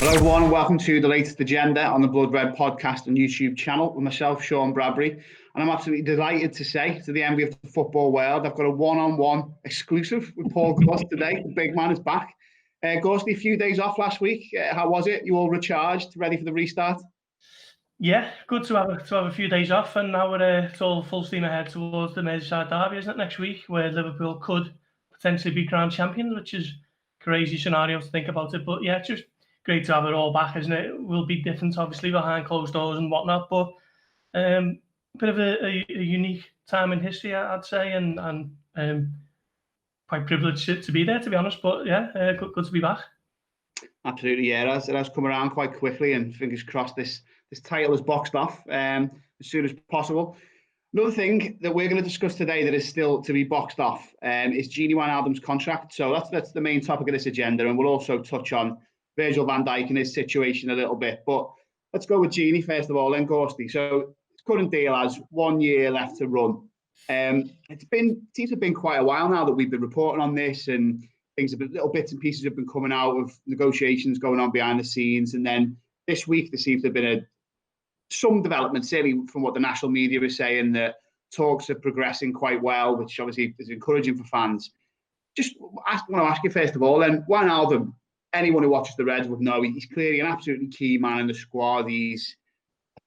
Hello everyone and welcome to the latest agenda on the Blood Red podcast and YouTube channel with myself, Sean Bradbury. And I'm absolutely delighted to say to the envy of the football world, I've got a one-on-one exclusive with Paul Gorst today. The big man is back. Gorsty, a few days off last week. How was it? You all recharged, ready for the restart? Yeah, good to have a few days off, and now it's all full steam ahead towards the Merseyside derby, isn't it, next week, where Liverpool could potentially be crowned champions, which is a crazy scenario to think about it. But yeah, it's just great to have it all back, isn't it? It will be different, obviously, behind closed doors and whatnot, but a bit of a unique time in history, I'd say, and quite privileged to be there, to be honest. But yeah, good to be back. Absolutely, yeah. It has come around quite quickly, and fingers crossed this title is boxed off as soon as possible. Another thing that we're going to discuss today that is still to be boxed off is Gini Wijnaldum's contract. So that's the main topic of this agenda, and we'll also touch on Virgil van Dijk and his situation a little bit. But let's go with Gini first of all, then Gorsty. So his current deal has 1 year left to run. Seems to have been quite a while now that we've been reporting on this, and little bits and pieces have been coming out of negotiations going on behind the scenes. And then this week there seems to have been some development, certainly from what the national media is saying, that talks are progressing quite well, which obviously is encouraging for fans. Just want to ask you first of all, then, Wijnaldum, anyone who watches the Reds would know he's clearly an absolutely key man in the squad. He's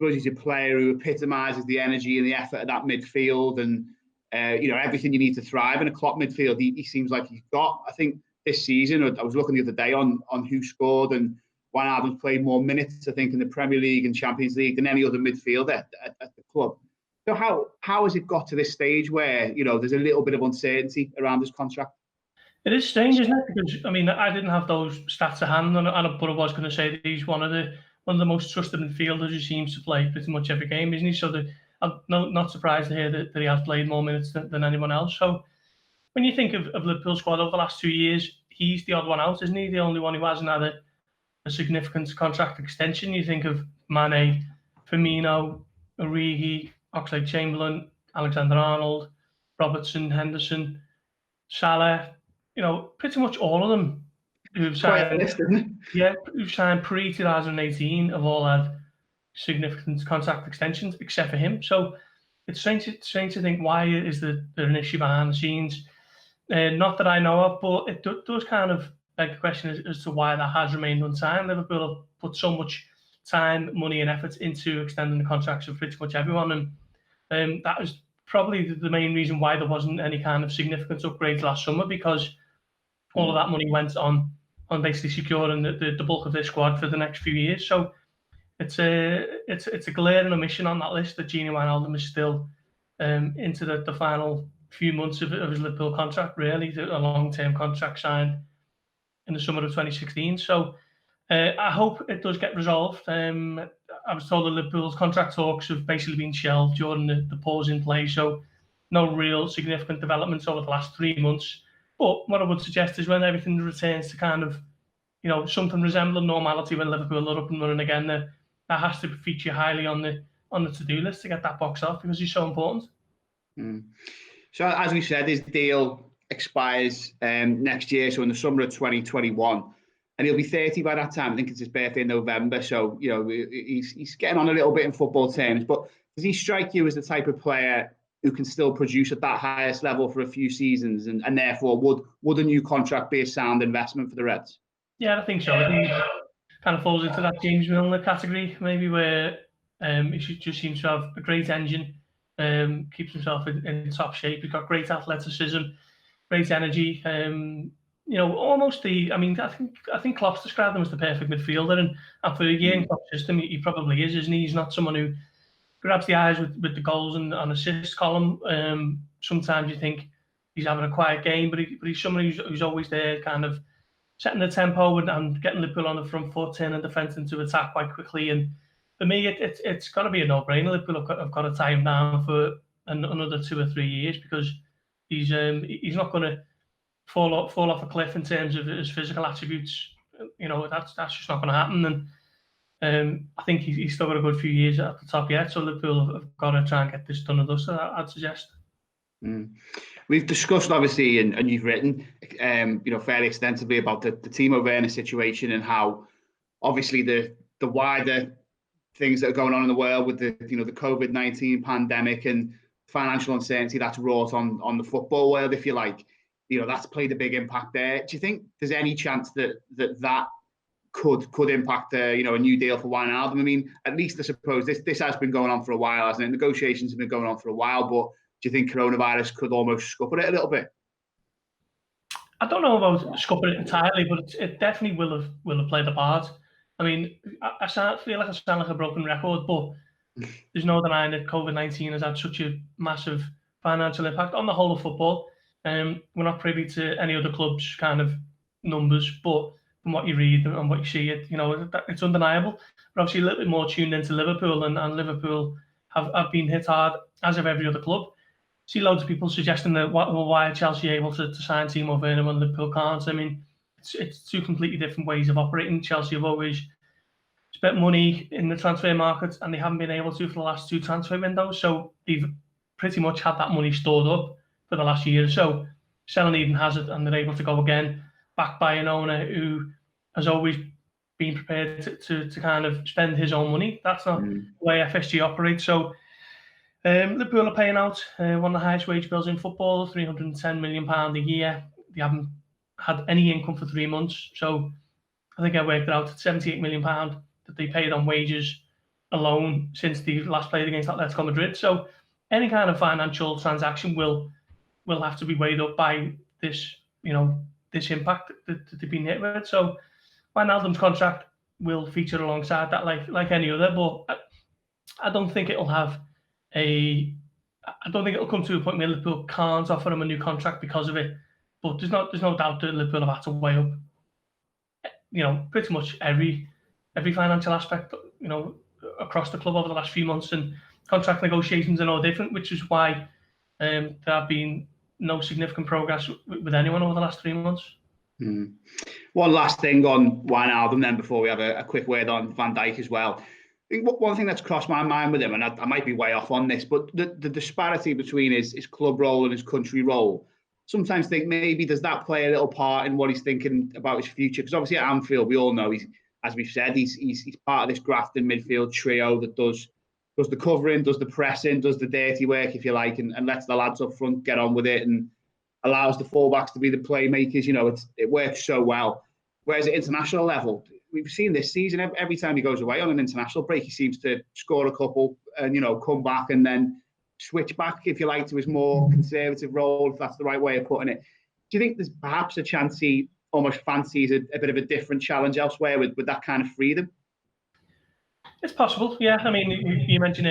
a player who epitomises the energy and the effort of that midfield, and everything you need to thrive in a Klopp midfield. He seems like he's got. I think this season, I was looking the other day on who scored, and Wijnaldum's played more minutes, I think, in the Premier League and Champions League than any other midfielder at the club. So how has it got to this stage where there's a little bit of uncertainty around his contract? It is strange, isn't it? Because I mean, I didn't have those stats to hand, but I was going to say that he's one of the most trusted midfielders who seems to play pretty much every game, isn't he? So I'm not surprised to hear that he has played more minutes than anyone else. So when you think of Liverpool's squad over the last 2 years, he's the odd one out, isn't he? The only one who hasn't had a significant contract extension. You think of Mane, Firmino, Origi, Oxlade-Chamberlain, Alexander-Arnold, Robertson, Henderson, Salah. Pretty much all of them who've signed, who've signed pre-2018 have all had significant contract extensions, except for him. So it's strange to think, why is there an issue behind the scenes? Not that I know of, but it does kind of beg the question as to why that has remained unsigned. Liverpool have put so much time, money, and effort into extending the contracts of pretty much everyone, and that was probably the main reason why there wasn't any kind of significant upgrades last summer, because all of that money went on basically securing the bulk of this squad for the next few years. So it's a glaring omission on that list that Gini Wijnaldum is still into the final few months of his Liverpool contract, really, a long-term contract signed in the summer of 2016. So I hope it does get resolved. I was told that Liverpool's contract talks have basically been shelved during the pause in play, so no real significant developments over the last 3 months. But what I would suggest is when everything returns to kind of, something resembling normality, when Liverpool are up and running again, that has to feature highly on the to-do list to get that box off, because he's so important. So as we said, his deal expires next year, so in the summer of 2021, and he'll be 30 by that time. I think it's his birthday in November, so he's getting on a little bit in football terms. But does he strike you as the type of player who can still produce at that highest level for a few seasons, and therefore would a new contract be a sound investment for the Reds? Yeah, I think so. I think he kind of falls into that James Milner category, maybe, where he just seems to have a great engine, keeps himself in top shape. He's got great athleticism, great energy. Almost I think Klopp's described him as the perfect midfielder, and for a year in Klopp's system, he probably is, isn't he? He's not someone who grabs the eyes with the goals and assists column. Sometimes you think he's having a quiet game, but he's someone who's always there, kind of setting the tempo and getting Liverpool on the front foot, turning defence into attack quite quickly. And for me, it's got to be a no-brainer. Liverpool have got to tie him down for another 2 or 3 years, because he's not going to fall off a cliff in terms of his physical attributes. That's just not going to happen. And I think he's still got a good few years at the top yet. So Liverpool have got to try and get this done and dusted, I'd suggest. We've discussed, obviously, and you've written, fairly extensively about the Timo Werner situation and how obviously the wider things that are going on in the world with the COVID-19 pandemic and financial uncertainty that's wrought on the football world, if you like, that's played a big impact there. Do you think there's any chance that could impact a new deal for Wijnaldum? I mean, at least I suppose this has been going on for a while, hasn't it? Negotiations have been going on for a while, but do you think coronavirus could almost scupper it a little bit? I don't know about scupper it entirely, but it definitely will have played a part. I mean, I feel like I sound like a broken record, but there's no denying that COVID-19 has had such a massive financial impact on the whole of football. We're not privy to any other clubs' kind of numbers, but from what you read and what you see, it's undeniable. We're obviously a little bit more tuned into Liverpool, and Liverpool have been hit hard, as have every other club. See loads of people suggesting that why are Chelsea able to sign Timo Werner when Liverpool can't? I mean, it's two completely different ways of operating. Chelsea have always spent money in the transfer market, and they haven't been able to for the last two transfer windows. So they've pretty much had that money stored up for the last year or so. Selling Eden Hazard, and they're able to go again, backed by an owner who has always been prepared to kind of spend his own money. That's not the way FSG operates. So Liverpool are paying out one of the highest wage bills in football, £310 million a year. They haven't had any income for 3 months. So I think I worked it out at £78 million that they paid on wages alone since they last played against Atletico Madrid. So any kind of financial transaction will have to be weighed up by this, this impact that they've been hit with. So Wijnaldum's contract will feature alongside that, like any other. But I don't think it'll have I don't think it'll come to a point where Liverpool can't offer him a new contract because of it. But there's no doubt that Liverpool have had to weigh up, pretty much every financial aspect, across the club over the last few months, and contract negotiations are no different, which is why there have been no significant progress with anyone over the last 3 months. One last thing on Wijnaldum then before we have a quick word on Van Dijk as well. I think one thing that's crossed my mind with him, and I might be way off on this, but the disparity between his club role and his country role, sometimes think maybe does that play a little part in what he's thinking about his future? Because obviously at Anfield, we all know as we've said, he's part of this grafted midfield trio that does the covering, does the pressing, does the dirty work, if you like, and lets the lads up front get on with it and allows the fullbacks to be the playmakers. It works so well. Whereas at international level, we've seen this season, every time he goes away on an international break, he seems to score a couple and, come back and then switch back, if you like, to his more conservative role, if that's the right way of putting it. Do you think there's perhaps a chance he almost fancies a bit of a different challenge elsewhere with that kind of freedom? It's possible, yeah. I mean, you mentioned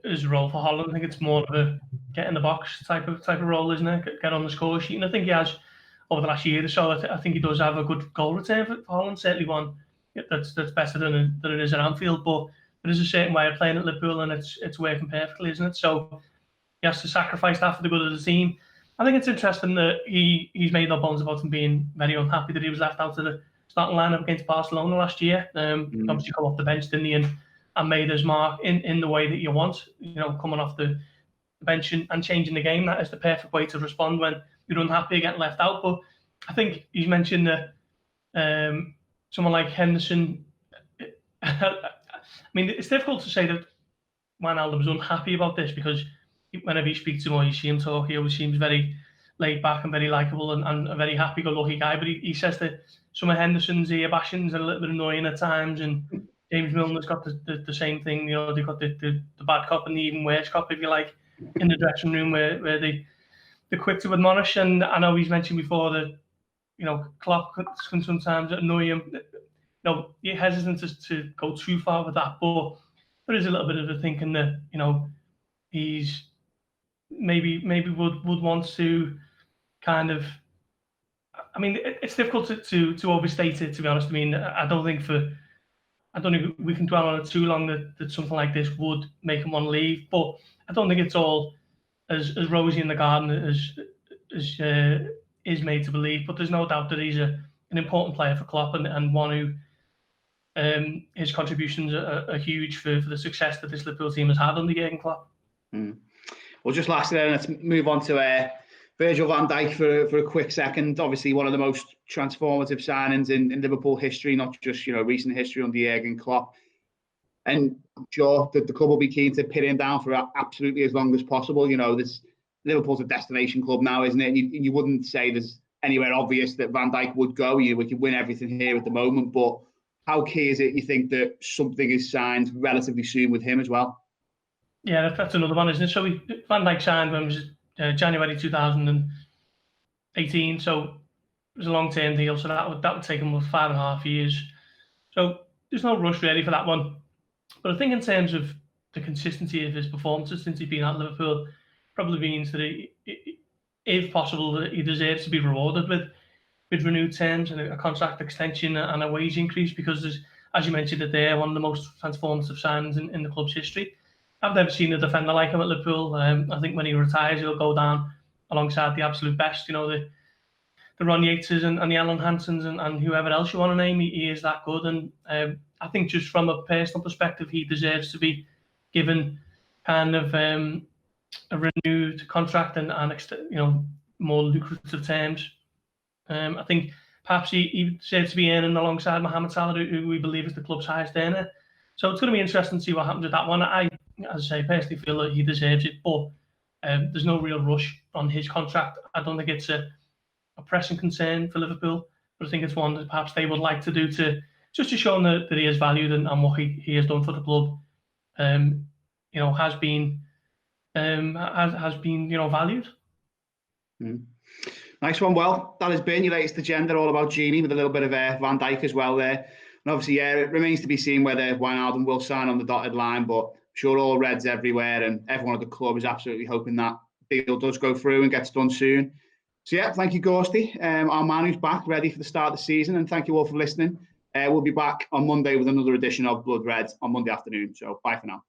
his role for Holland. I think it's more of a get in the box type of role, isn't it? Get on the score sheet, and I think he has over the last year or so. I think he does have a good goal return for Holland. Certainly one that's better than it is at Anfield. But there is a certain way of playing at Liverpool, and it's working perfectly, isn't it? So he has to sacrifice that for the good of the team. I think it's interesting that he's made no bones about him being very unhappy that he was left out of the starting lineup against Barcelona last year. Obviously come off the bench, didn't he, and made his mark in the way that you want. Coming off the bench and changing the game. That is the perfect way to respond when you're unhappy getting left out. But I think he's mentioned that someone like Henderson. I mean, it's difficult to say that Wijnaldum was unhappy about this because whenever you speak to him or you see him talk, he always seems very laid back and very likeable and a very happy-go-lucky guy. But he says that some of Henderson's ear bashings are a little bit annoying at times, and James Milner's got the same thing. They've got the bad cop and the even worse cop, if you like, in the dressing room where they're quick to admonish. And I know he's mentioned before that Klopp can sometimes annoy him. You're hesitant to go too far with that, but there is a little bit of a thinking that he's maybe would want to kind of. I mean, it's difficult to overstate it, to be honest. I mean, I don't think we can dwell on it too long that something like this would make him want to leave. But I don't think it's all as rosy in the garden as is made to believe. But there's no doubt that he's an important player for Klopp and one who his contributions are huge for the success that this Liverpool team has had under Jurgen Klopp. Well, just lastly, then, let's move on to Virgil van Dijk for a quick second. Obviously, one of the most transformative signings in Liverpool history, not just recent history under Jurgen Klopp. And I'm sure that the club will be keen to pin him down for absolutely as long as possible. Liverpool's a destination club now, isn't it? And you wouldn't say there's anywhere obvious that Van Dijk would go. We can win everything here at the moment, but how key is it, you think, that something is signed relatively soon with him as well? Yeah, that's another one, isn't it? So Van Dijk signed when it was January 2018, so it was a long-term deal, so that would take him 5.5 years. So there's no rush really for that one. But I think in terms of the consistency of his performances since he's been at Liverpool, probably means that if possible, that he deserves to be rewarded with renewed terms and a contract extension and a wage increase, because as you mentioned it there, one of the most transformative signings in the club's history. I've never seen a defender like him at Liverpool. I think when he retires, he'll go down alongside the absolute best. The Ron Yateses and the Alan Hansons and whoever else you want to name. He is that good, and I think just from a personal perspective, he deserves to be given kind of a renewed contract and more lucrative terms. I think perhaps he deserves to be earning alongside Mohamed Salah, who we believe is the club's highest earner. So it's going to be interesting to see what happens with that one. I, as I say, personally feel that he deserves it, but there's no real rush on his contract. I don't think it's a pressing concern for Liverpool, but I think it's one that perhaps they would like to do to show him that he is valued and what he has done for the club. Has been valued. Nice one. Well, that has been your latest agenda, all about Gini, with a little bit of Van Dijk as well there. And obviously, it remains to be seen whether Wijnaldum will sign on the dotted line, but I'm sure all Reds everywhere and everyone at the club is absolutely hoping that deal does go through and gets done soon. So yeah, thank you, Ghosty, our man who's back, ready for the start of the season, and thank you all for listening. We'll be back on Monday with another edition of Blood Red on Monday afternoon. So bye for now.